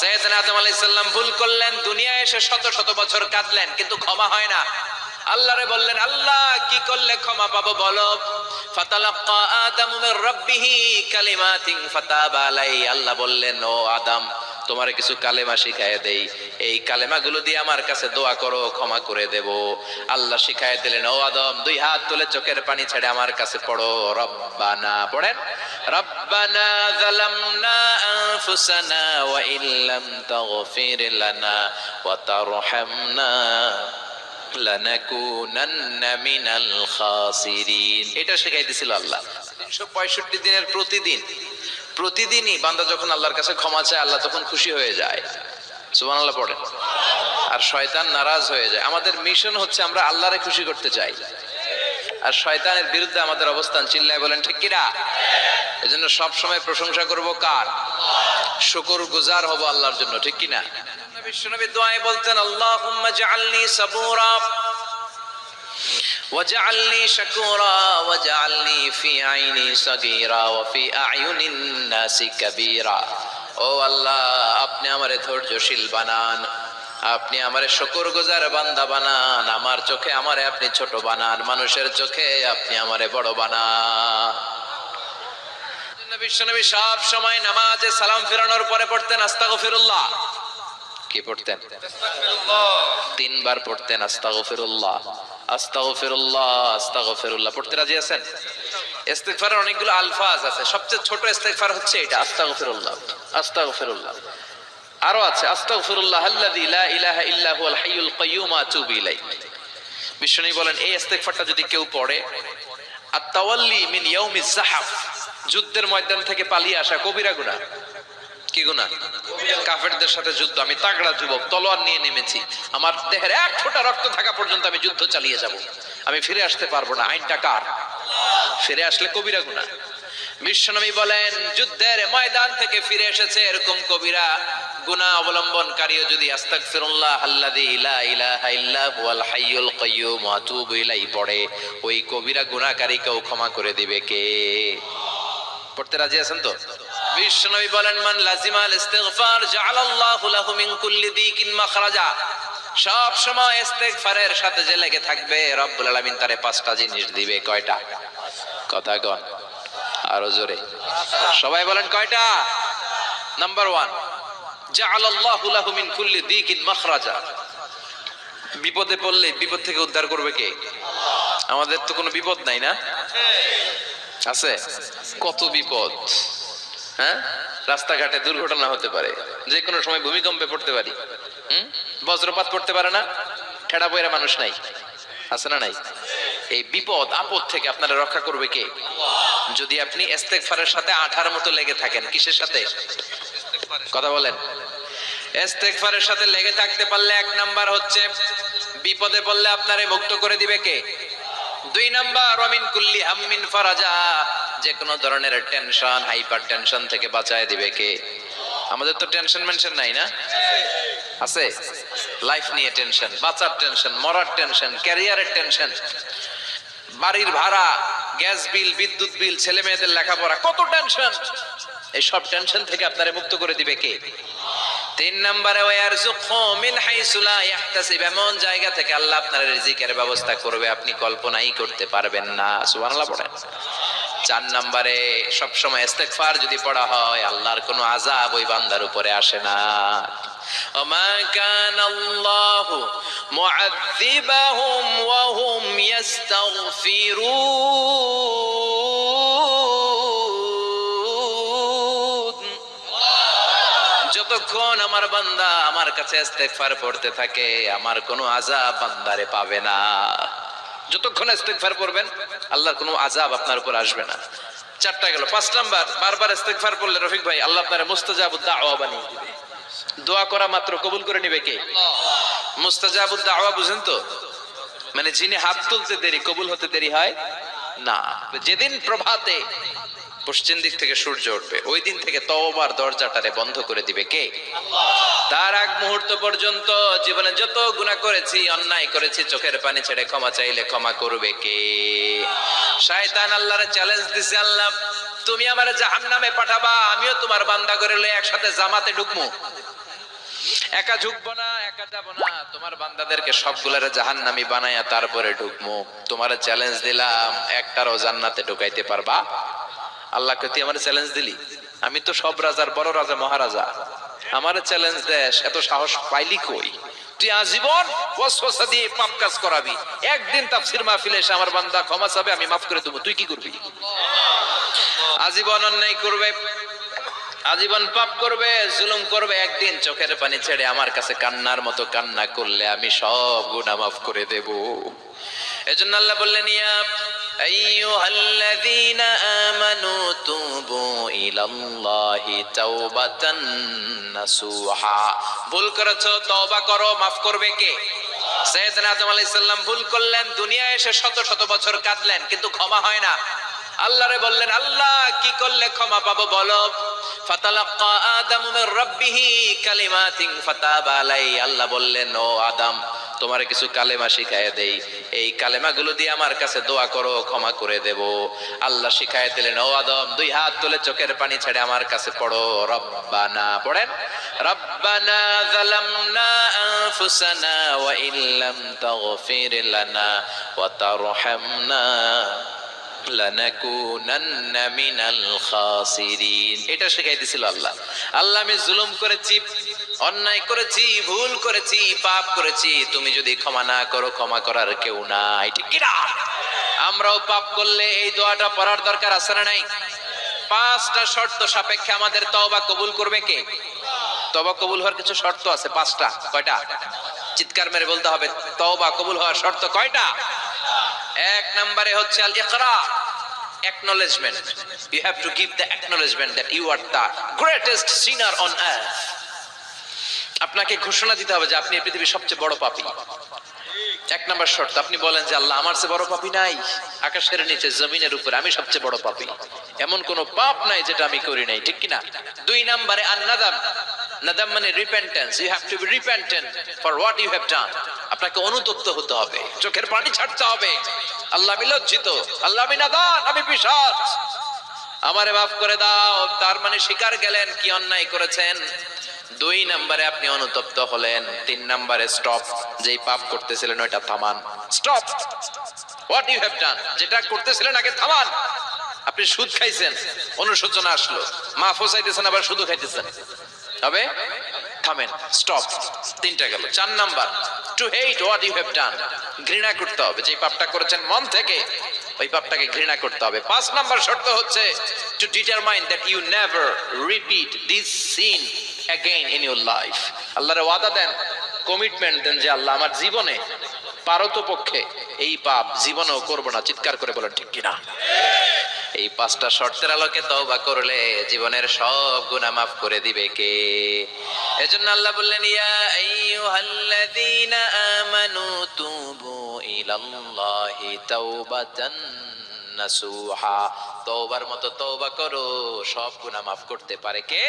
সাইয়েদনা আদম আলাইহিস সালাম ভুল করলেন, দুনিয়ায় এসে শত শত বছর কাঁদলেন, কিন্তু ক্ষমা হয় না। আল্লাহরে বললেন, আল্লাহ কি করলে ক্ষমা পাবো বলো। ফাতালাক্কা আদামু মির রাব্বিহি কালিমাতিন ফাতাবা আলাইহি। আল্লাহ বললেন, ও আদম, তোমারে কিছু কালেমা শিখায় দেই, এই কালেমাগুলো দিয়ে আমার কাছে দোয়া করো, ক্ষমা করে দেব। আল্লাহ শিখায় দিলেন, ও আদম, দুই হাত তুলে চোখের পানি ছেড়ে আমার কাছে পড়ো, রব্বানা, পড়েন, রব্বানা যালামনা আনফুসানা ওয়া ইল্লাম তাগফির লানা ওয়া তারহামনা লানাকুনান্না মিনাল খাসিরিন। এটা শিখাই দিয়েছিল আল্লাহ। 365 দিনের প্রতিদিনই বান্দা যখন আল্লাহর কাছে ক্ষমা চায়, আল্লাহ তখন খুশি হয়ে যায়। সুবহানাল্লাহ পড়েন। আর শয়তান নারাজ হয়ে যায়। আমাদের মিশন হচ্ছে আমরা আল্লাহরে খুশি করতে চাই, আর শয়তানের বিরুদ্ধে আমাদের অবস্থান। চিল্লায় বলেন ঠিক কিনা? এজন্য সব সময় প্রশংসা করব কার? শুকরগুজার হব আল্লাহর জন্য, ঠিক কিনা? বিশ্বনবী দোয়ায় বলতেন, আল্লাহুম্মা জাআলনি সাবুরা ওয়াজআলনি শাকুরা ওয়াজআলনি ফি আইনি সাগীরা ওয়া ফি আ'য়ুনিন নাসি কাবীরা। ও আল্লাহ, আপনি আমারে ধৈর্যশীল বানান, আপনি আমারে শুকরগুজার বান্দা বানান, আমার চোখে আমারে আপনি ছোট বানান, মানুষের চোখে আপনি আমারে বড় বানান। বিশ্বনবী সব সময় নামাজে সালাম ফিরানোর পরে পড়তেন আস্তাগফিরুল্লাহ। কি পড়তেন? তিনবার পড়তেন আস্তাগফিরুল্লাহ, আস্তাগফিরুল্লাহ, আস্তাগফিরুল্লাহ। পড়তে রাজি আছেন? ইস্তিগফারের অনেকগুলো আলফাজ আছে, সবচেয়ে ছোট ইস্তিগফার হচ্ছে এটা, আস্তাগফিরুল্লাহ, আস্তাগফিরুল্লাহ। আরো আছে, আস্তাগফিরুল্লাহ আল্লাযী লা ইলাহা ইল্লা হুয়াল হাইয়ুল কাইয়্যুম আতুবু ইলাইহি। বিশ্বনবী বলেন, এই ইস্তিগফারটা যদি কেউ পড়ে, আত-তাওয়াল্লি মিন ইয়াউমিজ যাহাফ, যুদ্ধের ময়দান থেকে পালিয়ে আসা কবিরা গুনাহ। কি গুনাহ? কাফেরদের সাথে যুদ্ধ। আমি তাগড়া যুবক, তলোয়ার নিয়ে নেমেছি, আমার দেহের এক ফোঁটা রক্ত থাকা পর্যন্ত আমি যুদ্ধ চালিয়ে যাব, আমি ফিরে আসতে পারবো না। আইনটা কার? ফিরে আসলে কবিরা গুনাহ। বিশ্বনবী বলেন, যুদ্ধের ময়দান থেকে ফিরে এসেছে এরকম কবিরা গুনাহ অবলম্বনকারীও যদি আস্তাগফিরুল্লাহ আল্লাযী লা ইলাহা ইল্লা হুয়াল হাইয়ুল কাইয়্যুম আতুবু ইলাইহি পড়ে, ওই কবিরা গুনাহকারীকেও ক্ষমা করে দিবে কে? পড়তে রাজি আছেন তো? বিশ্বনবী বলেন, মান লাজিমাল ইস্তিগফার জাআলাল্লাহু লাহু মিন কুল্লি দিকিন মাখরাজা। সব সময় ইস্তিগফারের সাথে যে লেগে থাকবে, রব্বুল আলামিন তারে 5টা জিনিস দিবে। কয়টা? কথা কন আরো জোরে, সবাই বলেন কয়টা? নাম্বার 1, জাআলাল্লাহু লাহু মিন কুল্লি দিকিন মাখরাজা। বিপদে পড়লে বিপদ থেকে উদ্ধার করবে কে? আমাদের তো কোনো বিপদ নাই না? আছে? কত বিপদ। হ্যাঁ, রাস্তাঘাটে দুর্ঘটনা হতে পারে, যে কোনো সময় ভূমিকম্পে পড়তে পারি, বজ্রপাত পড়তে পারে না, ঠেড়া পয়রা মানুষ নাই, আছে না নাই? এই বিপদ আপদ থেকে আপনারা রক্ষা করবে কে? যদি আপনি ইস্তিগফারের সাথে আঠার মতো লেগে থাকেন। কিসের সাথে? কথা বলেন। ইস্তিগফারের সাথে লেগে থাকতে পারলে 1 নাম্বার হচ্ছে বিপদে পড়লে আপনারে মুক্ত করে দিবে কে? 2 নাম্বার, ওয়ামিন কুল্লি হাম্মিন ফারাজা, যে কোনো ধরনের টেনশন, হাইপার টেনশন থেকে বাঁচায় দিবে কে? আমাদের তো টেনশন মেনশন নাই না? আছে? লাইফ নিয়ে টেনশন, বাঁচার টেনশন, মরার টেনশন, ক্যারিয়ারের টেনশন, বাড়ির ভাড়া, গ্যাস বিল, বিদ্যুৎ বিল, ছেলে মেয়েদের লেখাপড়া, কত টেনশন। এই সব টেনশন থেকে আপনারে মুক্ত করে দিবে কে? 3 নম্বরে, ওয়ারযুকহু মিন হাইসু লা ইয়াহতাসিব, এমন জায়গা থেকে আল্লাহ আপনার রিজিকের ব্যবস্থা করবে আপনি কল্পনাই করতে পারবেন না। সুবহানাল্লাহ পড়েন। 4 নম্বরে, সব সময় ইস্তিগফার যদি পড়া হয়, আল্লাহর কোনো আযাব ওই বান্দার উপরে আসে না। ওমা কানাল্লাহু মুআযযিবাহুম ওয়া হুম ইস্তাগফিরুন। যতক্ষণ আমার বান্দা আমার কাছে ইস্তিগফার পড়তে থাকে, আমার কোনো আযাব বান্দারে পাবে না। যতক্ষণ ইস্তিগফার পড়বেন, আল্লাহর কোনো আযাব আপনার উপর আসবে না। 4টা গেল। 5 নাম্বার, বারবার ইস্তিগফার পড়লে রফিক ভাই, আল্লাহ আপনারে মুস্তাজাবুদ দাওয়া বানিয়ে দিবে। দোয়া করা মাত্র কবুল করে নেবে কে? মুস্তাজাবুদ দাওয়া বুঝেন তো? মানে যিনি হাত তুলতে দেরি, কবুল হতে দেরি হয় না। যেদিন প্রভাতে পশ্চিম দিক থেকে সূর্য উঠবে, ওই দিন থেকে তওবার দরজাটারে বন্ধ করে দিবে কে? তার আগ মুহূর্ত পর্যন্ত জীবনে যত গুনাহ করেছি, অন্যায় করেছি, চোখের পানি ছেড়ে ক্ষমা চাইলে ক্ষমা করবে কে? শয়তান আল্লাহরে চ্যালেঞ্জ দিছে, আল্লাহ তুমি আমারে জাহান্নামে পাঠাবা, আমিও তোমার বান্দা করে লয়ে একসাথে জামাতে ঢুকমু। একা ঢুকবো না, একা যাবো না, তোমার বান্দাদেরকে সবগুলারে জাহান্নামী বানায়া তারপরে ঢুকবো। তোমার চ্যালেঞ্জ দিলাম, একটারও জান্নাতে ঢুকাইতে পারবা? আল্লাহকে তুই আমার চ্যালেঞ্জ দিলি? আমি তো সব রাজার বড় রাজা, মহারাজা, আমার চ্যালেঞ্জ দেশ, এত সাহস পাইলি কই? তুই আজীবন ওয়াসওয়াসা দিয়ে পাপ কাজ করাবি, একদিন তাফসীর মাহফিলে এসে আমার বান্দা ক্ষমা চাবে, আমি মাফ করে দেবো, তুই কি করবি? আজীবন অন্যায় করবে, আজীবন পাপ করবে, জুলুম করবে, একদিন চোখের পানি ছেড়ে আমার কাছে কান্নার মতো কান্না করলে আমি সব গুনাহ মাফ করে দেব। এজন্য আল্লাহ বললেন, ইয়া আইয়ুহাল্লাযীনা আমানু তুবু ইলাল্লাহি তাওবাতান নাসুহা। ভুল করেছো, তওবা করো, মাফ করবে কে? সাইয়েদনা আদম আলাইহিস সালাম ভুল করলেন, দুনিয়ায় এসে শত শত বছর কাঁদলেন, কিন্তু ক্ষমা হয় না। আল্লাহরে বললেন, আল্লাহ কি করলে ক্ষমা পাবো বলো? ফাতালাক্কা আদামু মির রাব্বিহি কালিমাতিন ফাতাবা আলাইহি। আল্লাহ বললেন, ও আদম, তোমারে কিছু কালেমা শিখায় দেই, এই কালেমাগুলো দিয়ে আমার কাছে দোয়া করো, ক্ষমা করে দেব। আল্লাহ শিখায় দিলেন, ও আদম, দুই হাত তুলে চোখের পানি ছেড়ে আমার কাছে পড়ো, রব্বানা, পড়েন, রব্বানা যালামনা আনফুসানা ওয়া ইল্লাম তাগফির লানা ওয়া তারহামনা লানাকুনান্না মিনাল খাসিরিন। এটা শিখাই দিয়েছিল আল্লাহ। আল্লাহ, আমি জুলুম করেছি, অন্যায় করেছি, ভুল করেছি, পাপ করেছি, তুমি যদি ক্ষমা না করো, ক্ষমা করার কেউ নাই, ঠিক কি না? আমরাও পাপ করলে এই দোয়াটা পড়ার দরকার আছে না নাই? পাঁচটা শর্ত সাপেক্ষে আমাদের তওবা কবুল করবে কে? তওবা কবুল হওয়ার কিছু শর্ত আছে, পাঁচটা। কয়টা? চিৎকার মেরে বলতে হবে, তওবা কবুল হওয়ার শর্ত কয়টা? এক নম্বরে হচ্ছে আল ইকরা, acknowledgement. You have to give the acknowledgement that you are the greatest sinner on earth. আপনাকে ঘোষণা দিতে হবে যে আপনি এই পৃথিবীর সবচেয়ে বড় পাপী। এক নম্বর শর্ত, আপনি বলেন যে আল্লাহ, আমার চেয়ে বড় পাপী নাই, আকাশের নিচে জমিনের উপরে আমি সবচেয়ে বড় পাপী, এমন কোন পাপ নাই যেটা আমি করি নাই, ঠিক কিনা? দুই নম্বরে আন-নাদাম, নাদাম মানে repentance. You have to be repentant for what you have done. আপনাকে অনুতপ্ত হতে হবে, চোখের পানি ছাড়তে হবে, আল্লাহ আমি লজ্জিত, আল্লাহ আমি নাদান, আমি পিশাচ, আমারে মাফ করে দাও। তার মানে স্বীকার গেলেন কি অন্যায় করেছেন। দুই নম্বরে আপনি অনুতপ্ত হলেন। তিন নম্বরে স্টপ, যেই পাপ করতেছিলেন ওইটা থামান, stop what you have done, যেটা করতেছিলেন আগে থামান। আপনি সুদ খাইছেন, অনুশোচনা আসলো, মাফও চাইতেছেন, আবার সুদও খাইতেছেন, হবে? থামেন, স্টপ। তিনটা গেল। চার number, to hate what you have done, ঘৃণা করতে হবে, যে পাপটা করেছেন মন থেকে ওই পাপটাকে ঘৃণা করতে হবে। পাঁচ নাম্বার শর্ত হচ্ছে to determine that you never repeat this sin again in your life. আল্লাহর ওয়াদা দেন, কমিটমেন্ট দেন যে আল্লাহ আমার জীবনে পারতপক্ষে এই পাপ জীবনেও করব না। চিৎকার করে বলেন ঠিক কিনা? এই পাঁচটা শর্তের আলোকে তওবা করলে জীবনের সব গুনাহ মাফ করে দিবে কে? এজন্য আল্লাহ বললেন, ইয়া আইয়ুহাল্লাযীনা আমানু তুবু ইলাল্লাহি তাওবাতান নাসুহা। তওবার মতো তওবা করো, সব গুনাহ মাফ করতে পারে কে?